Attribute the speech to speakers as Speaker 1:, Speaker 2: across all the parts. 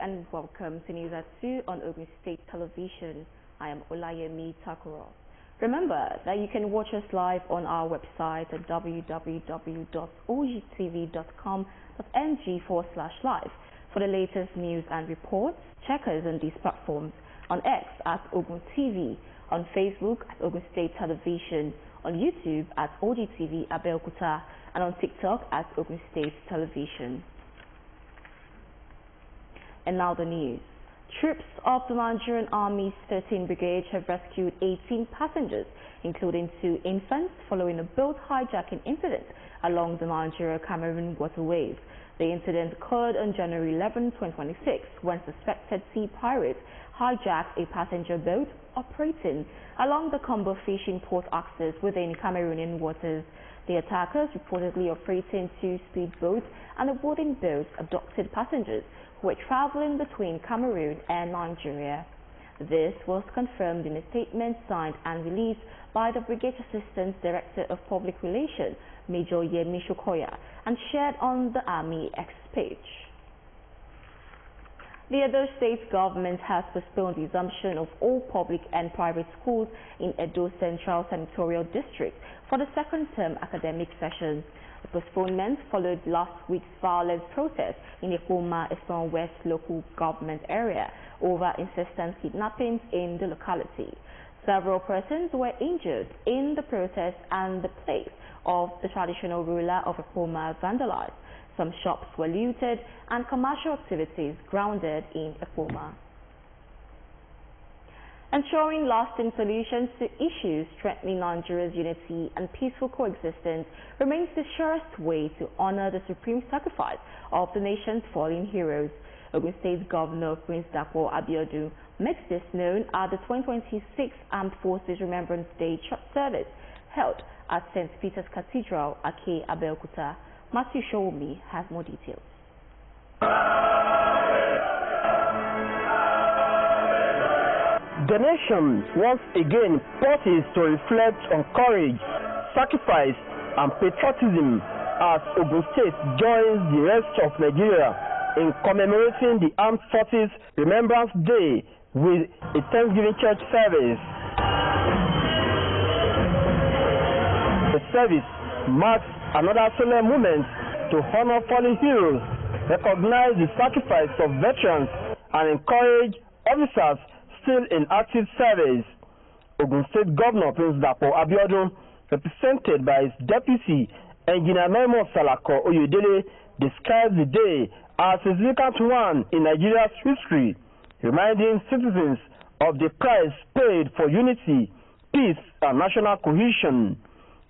Speaker 1: and welcome to News at 2 on Ogun State Television. I am Olayemi Takuro. Remember that you can watch us live on our website at www.ogtv.com.ng/live. For the latest news and reports, check us on these platforms: on X at Ogun TV, on Facebook at Ogun State Television, on YouTube at OGTV Abeokuta, and on TikTok at Ogun State Television. And now the news. Troops of the Nigerian Army's 13 brigades have rescued 18 passengers, including 2 infants, following a boat hijacking incident along the Nigeria-Cameroon waterways. The incident occurred on January 11, 2026, when suspected sea pirates hijacked a passenger boat operating along the Combo fishing port axis within Cameroonian waters. The attackers, reportedly operating 2 speedboats and a wooden boat, abducted passengers who were traveling between Cameroon and Nigeria. This was confirmed in a statement signed and released by the Brigade Assistant Director of Public Relations, Major Yemi Shokoya, and shared on the Army X page. The Edo State government has postponed the resumption of all public and private schools in Edo Central Senatorial District for the second term academic session. The postponement followed last week's violent protest in the Ekpoma Eastern West local government area over insistent kidnappings in the locality. Several persons were injured in the protest and the place of the traditional ruler of Ekpoma vandalized. Some shops were looted and commercial activities grounded in Ekpoma. Ensuring lasting solutions to issues threatening Nigeria's unity and peaceful coexistence remains the surest way to honor the supreme sacrifice of the nation's fallen heroes. Ogun State Governor Prince Dapo Abiodun makes this known at the 2026 Armed Forces Remembrance Day church service held at St. Peter's Cathedral, Ake, Abeokuta. Matthew Showomi has more details.
Speaker 2: The nation once again pauses to reflect on courage, sacrifice, and patriotism as Ogun State joins the rest of Nigeria in commemorating the Armed Forces Remembrance Day with a Thanksgiving church service. The service marks another solemn moment to honor fallen heroes, recognize the sacrifice of veterans, and encourage officers still in active service. Ogun State Governor Prince Dapo Abiodun, represented by his deputy, Engineer Memo Salako Oyedele, described the day as a significant one in Nigeria's history, reminding citizens of the price paid for unity, peace, and national cohesion.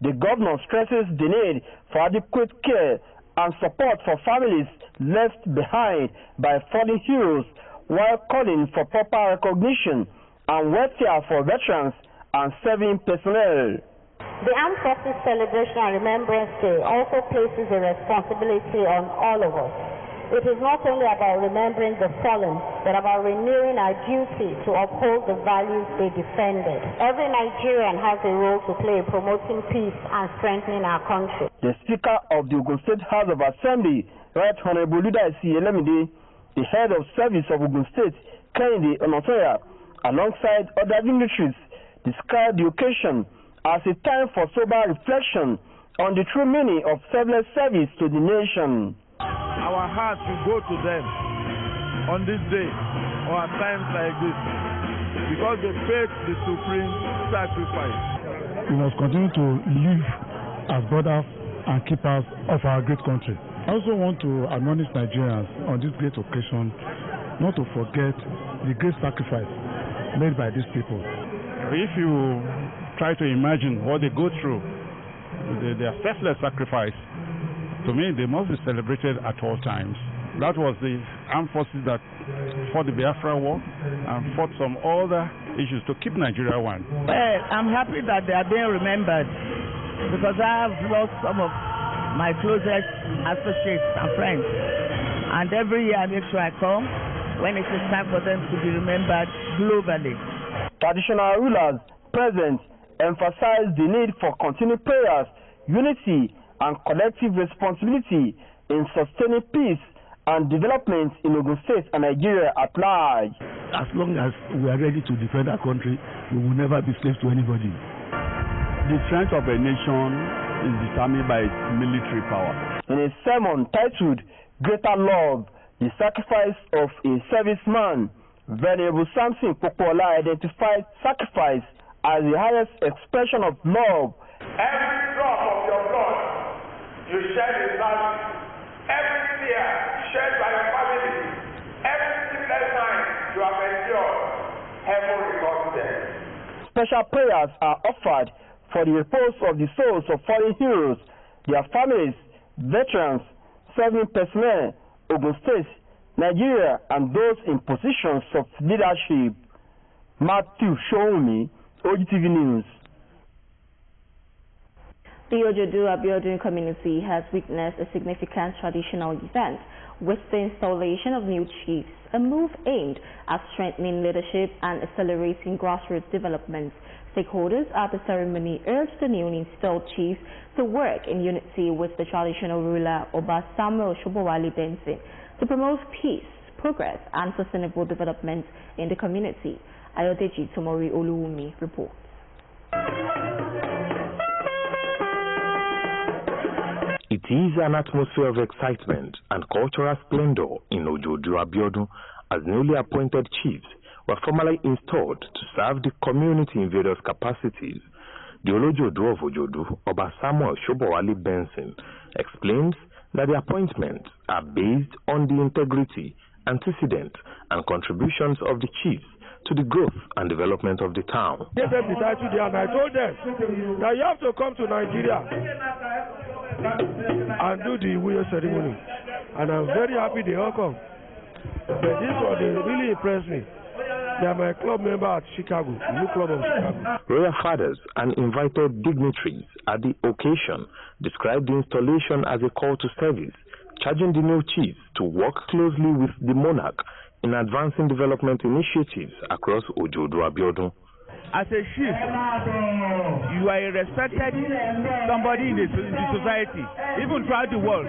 Speaker 2: The governor stresses the need for adequate care and support for families left behind by fallen heroes, while calling for proper recognition and welfare for veterans and serving personnel.
Speaker 3: The Armed Forces Celebration and Remembrance Day also places a responsibility on all of us. It is not only about remembering the fallen, but about renewing our duty to uphold the values they defended. Every Nigerian has a role to play in promoting peace and strengthening our country.
Speaker 2: The Speaker of the Ogun State House of Assembly, Right Honorable Ludaisi Elemide, the head of service of Ogun State, Kennedy Onotoya, alongside other dignitaries, described the occasion as a time for sober reflection on the true meaning of selfless service to the nation.
Speaker 4: Our hearts will go to them on this day or at times like this because they paid the supreme sacrifice.
Speaker 5: We must continue to live as brothers and keepers of our great country. I also want to admonish Nigerians on this great occasion not to forget the great sacrifice made by these people.
Speaker 6: If you try to imagine what they go through, their selfless sacrifice, to me, they must be celebrated at all times. That was the armed forces that fought the Biafra War and fought some other issues to keep Nigeria one.
Speaker 7: Well, I'm happy that they are being remembered because I have lost some of my closest associates and friends. And every year I make sure I come when it is time for them to be remembered globally.
Speaker 2: Traditional rulers present emphasized the need for continued prayers, unity, and collective responsibility in sustaining peace and development in Ogun State and Nigeria at large.
Speaker 8: As long as we are ready to defend our country, we will never be slaves to anybody.
Speaker 6: The strength of a nation is determined by its military power.
Speaker 2: In a sermon titled Greater Love, the Sacrifice of a Serviceman, Venerable Samson Popola identified sacrifice as the highest expression of love.
Speaker 9: Every drop of your blood you shed in service, every tear shed by your family, every sleepless night you have endured, heaven records them.
Speaker 2: Special prayers are offered for the repose of the souls of fallen heroes, their families, veterans, serving personnel, Ogun State, Nigeria, and those in positions of leadership. Matthew Shoumi, OGTV News.
Speaker 1: The Ojodu Abiodun community has witnessed a significant traditional event with the installation of new chiefs, a move aimed at strengthening leadership and accelerating grassroots development. Stakeholders at the ceremony urged the newly installed chiefs to work in unity with the traditional ruler Oba Samuel Shobowale Benson to promote peace, progress and sustainable development in the community. Ayodeji Tomori Oluwumi reports.
Speaker 10: It is an atmosphere of excitement and cultural splendor in Ojodu Abiodun as newly appointed chiefs were formally installed to serve the community in various capacities. The Olojodu of Ojodu, Oba Samuel Shobowale Benson, explains that the appointments are based on the integrity, antecedents, and contributions of the chiefs to the growth and development of the town.
Speaker 4: Gave them the title there, and I told them that you have to come to Nigeria and do the Wuyo ceremony. And I'm very happy they all come. But this one, they really impressed me. They are my club member at Chicago, the new club of Chicago.
Speaker 10: Royal fathers and invited dignitaries at the occasion described the installation as a call to service, charging the new chiefs to work closely with the monarch in advancing development initiatives across Ojodu Abiodun.
Speaker 4: As a chief, you are a respected somebody in the society, even throughout the world.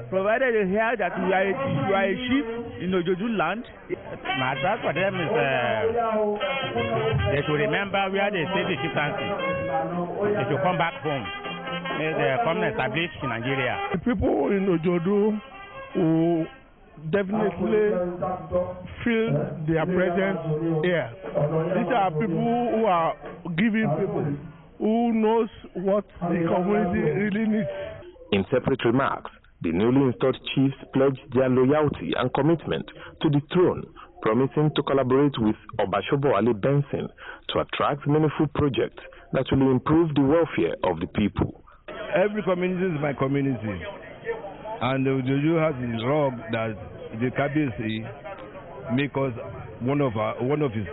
Speaker 4: Provided you hear that you are a chief in Ojodu land.
Speaker 11: My advice for them is they should remember where they stay the chieftaincy. They should come back home. They come and establish in Nigeria.
Speaker 4: The people in Ojodu who definitely feel their presence here. These are people who are giving people, who knows what the community really needs.
Speaker 10: In separate remarks, the newly installed chiefs pledged their loyalty and commitment to the throne, promising to collaborate with Oba Shobowale Benson to attract meaningful projects that will improve the welfare of the people.
Speaker 4: Every community is my community. And Ojodu has his role that the Kabisi make us one of his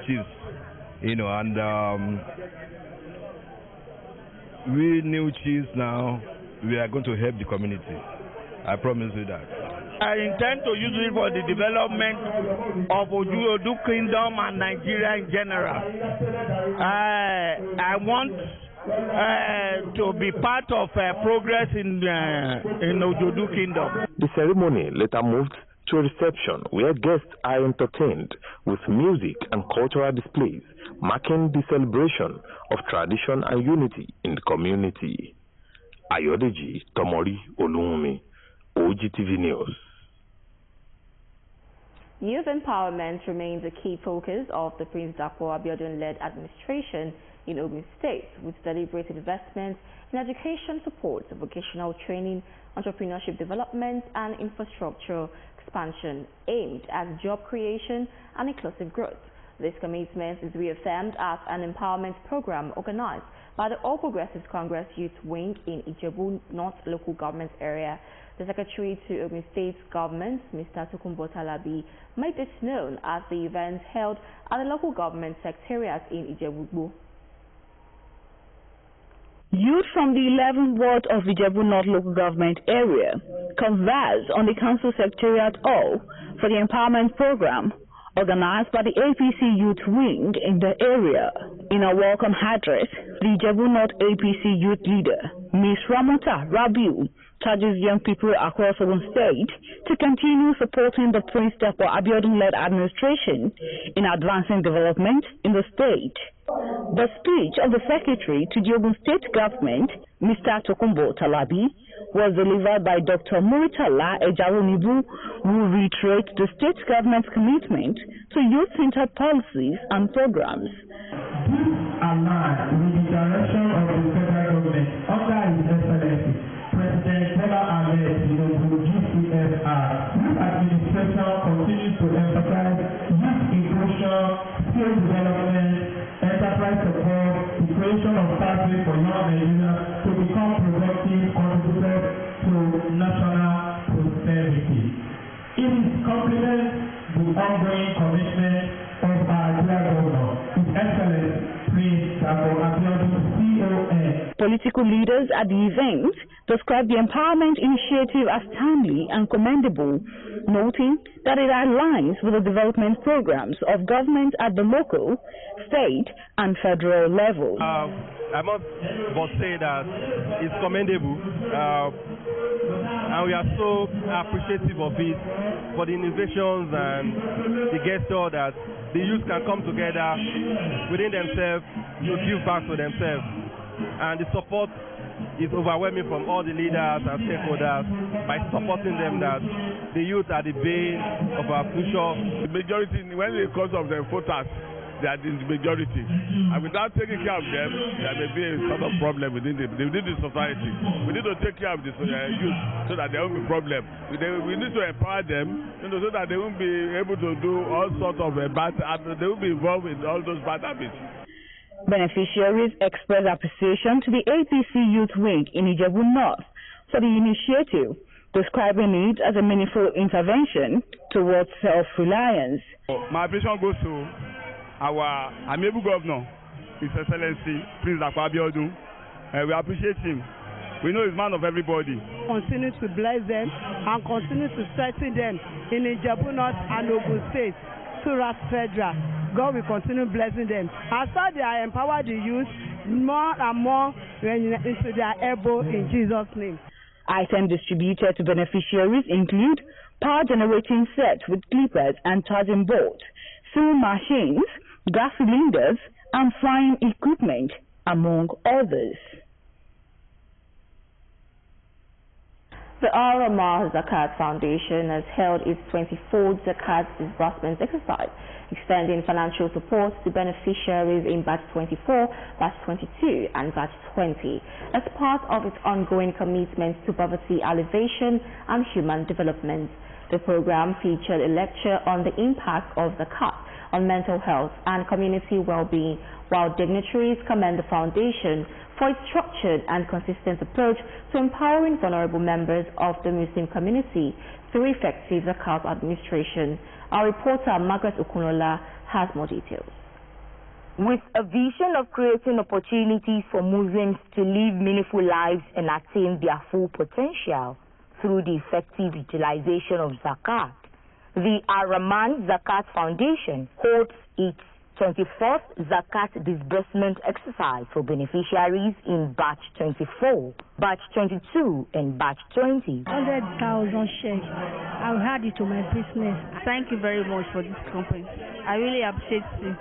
Speaker 4: chiefs, and we new chiefs now, we are going to help the community. I promise you that. I intend to use it for the development of Ojodu Kingdom and Nigeria in general. I want to be part of progress in Ojodu Kingdom.
Speaker 10: The ceremony later moved to a reception where guests are entertained with music and cultural displays, marking the celebration of tradition and unity in the community. Ayodeji Tomori Oluwumi, OGTV News.
Speaker 1: Youth empowerment remains a key focus of the Prince Dapo Abiodun-led administration in Ogun State, with deliberate investments in education support, vocational training, entrepreneurship development, and infrastructure expansion aimed at job creation and inclusive growth. This commitment is reaffirmed as an empowerment program organized by the All Progressives Congress Youth Wing in Ijebu North Local Government Area. The Secretary to Ogun State Government, Mr. Tokunbo Talabi, made this known at the event held at the local government secretariat in Ijebu.
Speaker 12: Youth from the 11th ward of Ijebu North Local Government Area conversed on the Council Secretariat Hall for the Empowerment Program organized by the APC Youth Wing in the area. In a welcome address, the Ijebu North APC Youth Leader, Ms. Ramota Rabiu, charges young people across Ogun State to continue supporting the Prince Dapper Abiodun-led administration in advancing development in the state. The speech of the Secretary to the Ogun State government, Mr. Tokumbo Talabi, was delivered by Dr. Muritala Ejaronibu, who reiterates the state government's commitment to youth-centered policies and programs.
Speaker 13: This aligns with the direction of the federal government under His Excellency President Bola Ahmed Tinubu GCFR. This administration continues to emphasize youth inclusion, skill development, enterprise support, the creation of pathways for young Nigerians to become productive contributors to national prosperity. It is complements the ongoing commitment of our dear governor, His Excellency Prince Dapper Abiodun CON.
Speaker 12: Political leaders at the event described the empowerment initiative as timely and commendable, noting that it aligns with the development programs of government at the local, state, and federal levels.
Speaker 14: I must say that it's commendable, and we are so appreciative of it for the innovations and the gesture that the youth can come together within themselves to give back to themselves. And the support is overwhelming from all the leaders and stakeholders by supporting them that the youth are the base of our future.
Speaker 4: The majority, when it comes of the voters, they are the majority. And without taking care of them, there may be a sort of problem within the society. We need to take care of the youth so that there won't be problem. We need to empower them so that they won't be able to do all sorts of bad habits. They won't be involved in all those bad habits.
Speaker 12: Beneficiaries expressed appreciation to the APC Youth Wing in Ijebu North for the initiative, describing it as a meaningful intervention towards self-reliance.
Speaker 4: My appreciation goes to our amiable governor, His Excellency Prince Dapper Abiodun. We appreciate him. We know he's man of everybody.
Speaker 15: Continue to bless them and continue to strengthen them in Ijebu North and Ogun State, Surat Federal. God will continue blessing them. As far as they are empowered the youth, more and more into their elbow in Jesus' name.
Speaker 12: Items distributed to beneficiaries include power generating sets with clippers and charging boards, sewing machines, gas cylinders, and frying equipment, among others.
Speaker 1: The Al-Ramah Zakat Foundation has held its 24th Zakat disbursement exercise, extending financial support to beneficiaries in Batch 24, Batch 22, and Batch 20 as part of its ongoing commitment to poverty alleviation and human development. The program featured a lecture on the impact of Zakat on mental health and community well-being, while dignitaries commend the foundation for its structured and consistent approach to empowering vulnerable members of the Muslim community through effective Zakat administration. Our reporter Margaret Okunola has more details.
Speaker 16: With a vision of creating opportunities for Muslims to live meaningful lives and attain their full potential through the effective utilization of Zakat, the Ar-Rahman Zakat Foundation holds its 24th Zakat disbursement exercise for beneficiaries in Batch 24, Batch 22, and Batch 20.
Speaker 17: 100,000 shares. I'll add it to my business.
Speaker 18: Thank you very much for this company. I really appreciate it.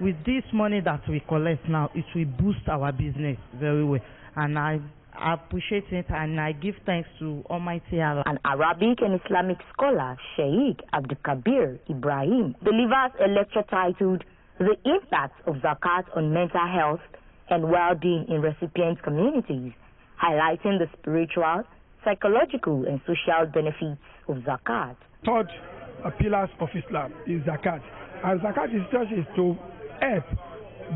Speaker 19: With this money that we collect now, it will boost our business very well. And I appreciate it, and I give thanks to Almighty Allah.
Speaker 16: An Arabic and Islamic scholar, Sheikh Abdul Kabir Ibrahim, delivers a lecture titled The Impact of Zakat on Mental Health and Well-being in Recipient Communities, highlighting the spiritual, psychological, and social benefits of Zakat.
Speaker 20: Third pillars of Islam is Zakat, and Zakat is to help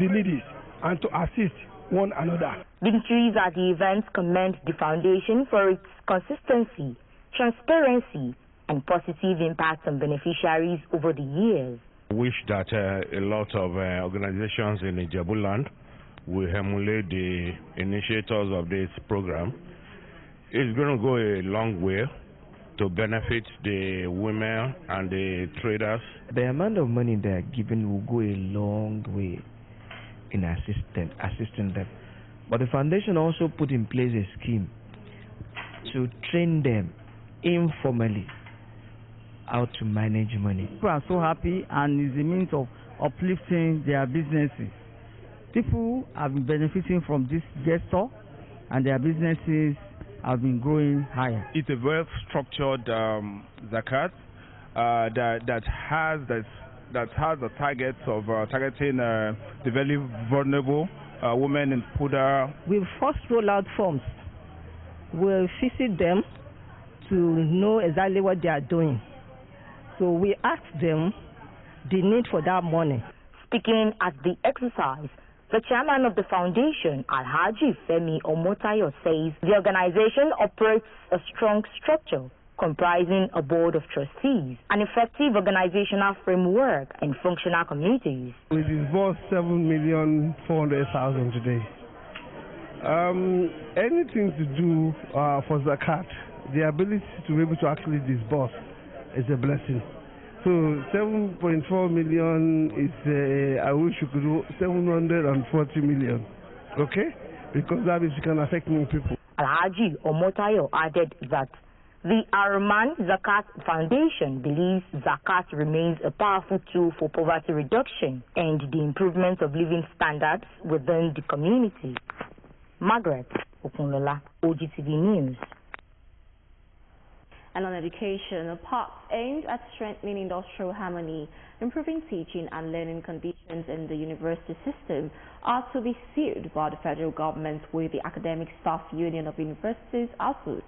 Speaker 20: the needy and to assist one another.
Speaker 16: Dignitaries at the event commend the foundation for its consistency, transparency, and positive impact on beneficiaries over the years.
Speaker 21: I wish that a lot of organizations in Ijebu land will emulate the initiators of this program. It's going to go a long way to benefit the women and the traders.
Speaker 22: The amount of money they are given will go a long way in assisting them. But the foundation also put in place a scheme to train them informally how to manage money.
Speaker 3: People are so happy, and it's a means of uplifting their businesses. People have been benefiting from this gesture, and their businesses have been growing higher.
Speaker 5: It's a well-structured zakat that has the targets of targeting the very vulnerable women in Puda.
Speaker 23: We first roll out forms. We'll visit them to know exactly what they are doing. So we ask them the need for that money.
Speaker 16: Speaking at the exercise, the chairman of the foundation, Alhaji Femi Omotayo, says the organization operates a strong structure comprising a board of trustees, an effective organizational framework, and functional communities.
Speaker 24: We disbursed 7,400,000 today. Anything to do for zakat, the ability to be able to actually disburse is a blessing. So 7.4 million is, I wish you could do 740 million, okay? Because that is can affect more people.
Speaker 16: Alhaji Omotayo added that the Arman Zakat Foundation believes zakat remains a powerful tool for poverty reduction and the improvement of living standards within the community. Margaret Okunlola, OGTV News.
Speaker 1: And on education, a pact aimed at strengthening industrial harmony, improving teaching and learning conditions in the university system are to be sealed by the federal government with the Academic Staff Union of Universities, ASU.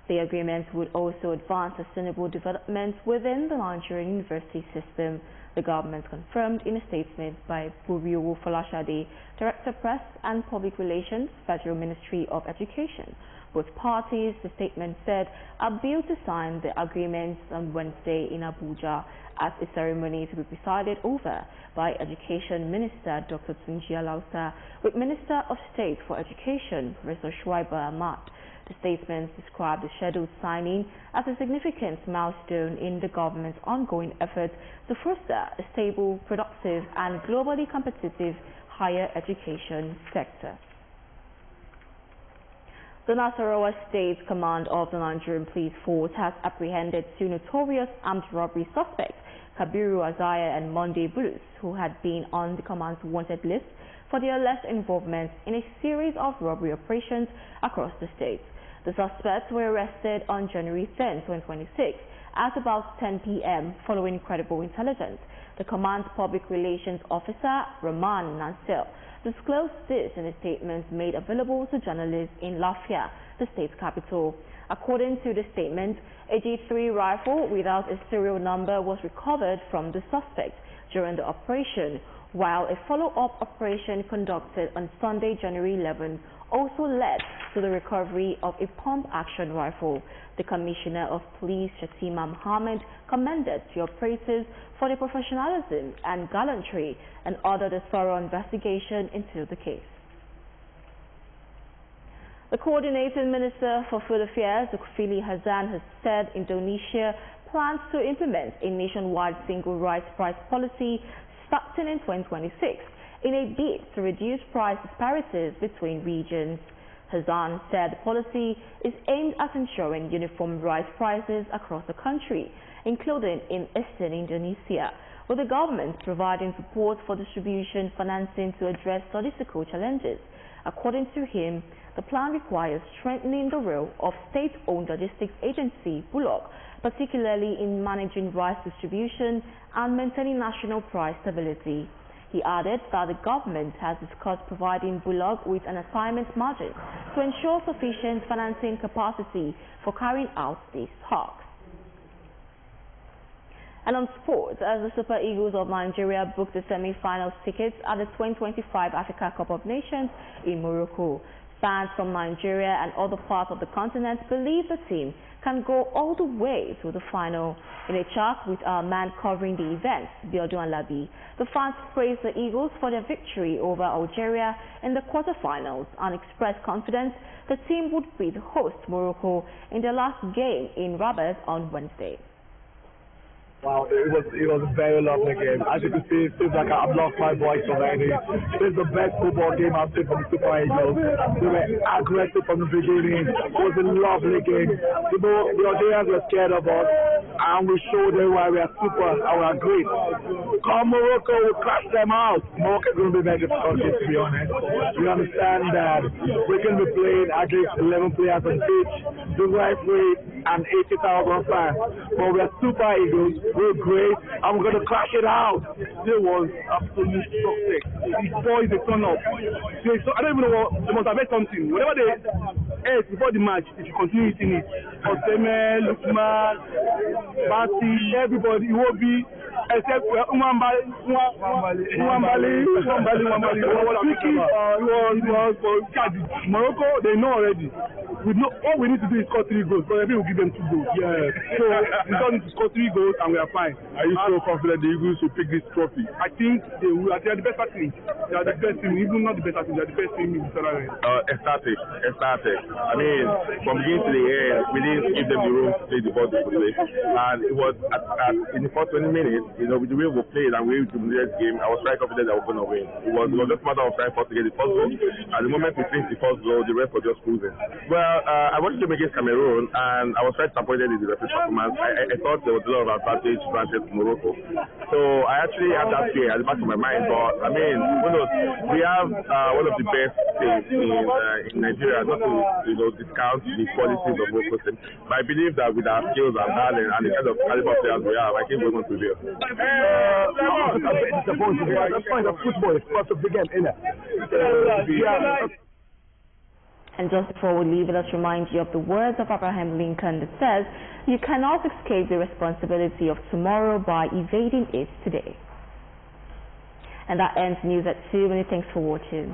Speaker 1: The agreement would also advance sustainable development within the Nigerian university system, the government confirmed in a statement by Buriowo Folashade, Director Press and Public Relations, Federal Ministry of Education. Both parties, the statement said, are due to sign the agreements on Wednesday in Abuja at a ceremony to be presided over by Education Minister Dr. Tunji Alausa with Minister of State for Education, Mr. Shuaibu Ahmad. The statement described the scheduled signing as a significant milestone in the government's ongoing efforts to foster a stable, productive and globally competitive higher education sector. The Nasarawa State Command of the Nigerian Police Force has apprehended two notorious armed robbery suspects, Kabiru Azaya and Monday Bruce, who had been on the command's wanted list for their alleged involvement in a series of robbery operations across the state. The suspects were arrested on January 10, 2026 at about 10 p.m. following credible intelligence. The command's public relations officer, Rahman Nansel, disclosed this in a statement made available to journalists in Lafia, the state's capital. According to the statement, a G3 rifle without a serial number was recovered from the suspect during the operation, while a follow-up operation conducted on Sunday, January 11, also led to the recovery of a pump-action rifle. The Commissioner of Police, Shatima Mohammed, commended the operatives for their professionalism and gallantry and ordered a thorough investigation into the case. The Coordinating Minister for Food Affairs, Zulkifli Hasan, has said Indonesia plans to implement a nationwide single rice price policy starting in 2026 in a bid to reduce price disparities between regions. Hasan said the policy is aimed at ensuring uniform rice prices across the country, including in eastern Indonesia, with the government providing support for distribution financing to address logistical challenges. According to him, the plan requires strengthening the role of state-owned logistics agency, Bulog, particularly in managing rice distribution and maintaining national price stability. He added that the government has discussed providing Bulog with an assignment margin to ensure sufficient financing capacity for carrying out these talks. And on sports, as the Super Eagles of Nigeria booked the semi-final tickets at the 2025 Africa Cup of Nations in Morocco, fans from Nigeria and other parts of the continent believe the team can go all the way to the final. In a chat with our man covering the event, Biodun Alabi, the fans praised the Eagles for their victory over Algeria in the quarterfinals and expressed confidence the team would beat host Morocco in their last game in Rabat on Wednesday.
Speaker 25: Wow,
Speaker 6: it was a very lovely game. As you can see, it seems like I've lost my voice already. This is the best football game I've seen from the Super Eagles. They were aggressive from the beginning. It was a lovely game. The Algerians were scared of us, and we showed them why we are super and we are great. Come Morocco, will crash them out. Morocco is going to be very difficult, to be honest. We understand that we're going to be playing against 11 players on pitch, the referee, and 80,000 fans. But we are Super Eagles, we're great, and we're going to crash it out. It was absolutely toxic. These boys, they turn up. I don't even know what, they must have made something. Whatever they ate before the match, they should continue eating it. Oseme, Lukman, Basi, everybody, it will be, except Umambali. Morocco, they know already. All we need to do is score 3 goals, but maybe we'll give them 2 goals. Yeah. So we don't need to score 3 goals and we are fine.
Speaker 7: Are you so confident the Eagles will pick this trophy?
Speaker 6: I think they will. They are the best team. They are the best team, even not the best team. They are the best team in the tournament.
Speaker 7: Ecstatic. I mean, from beginning to the end, we didn't give them the room to play the ball they could play. And it was in the first 20 minutes, with the way we played and we dominated the game, I was very confident that we were going to win. It was just a matter of time for us to get the first goal. At the moment we finished the first goal, the rest was just cruising. Well, I watched them against Cameroon, and I was quite disappointed in the referee performance. I thought there was a lot of advantage granted to Morocco. So I actually had that fear at the back of my mind. But I mean, who knows? We have one of the best teams in Nigeria. Not to discount the qualities of Morocco team, but I believe that with our skills and talent and the kind of caliber of players we have, I think we're going to prevail.
Speaker 6: The point of football is part of the game, isn't it?
Speaker 1: And just before we leave, let us remind you of the words of Abraham Lincoln that says, "You cannot escape the responsibility of tomorrow by evading it today." And that ends news at 2. Many thanks for watching.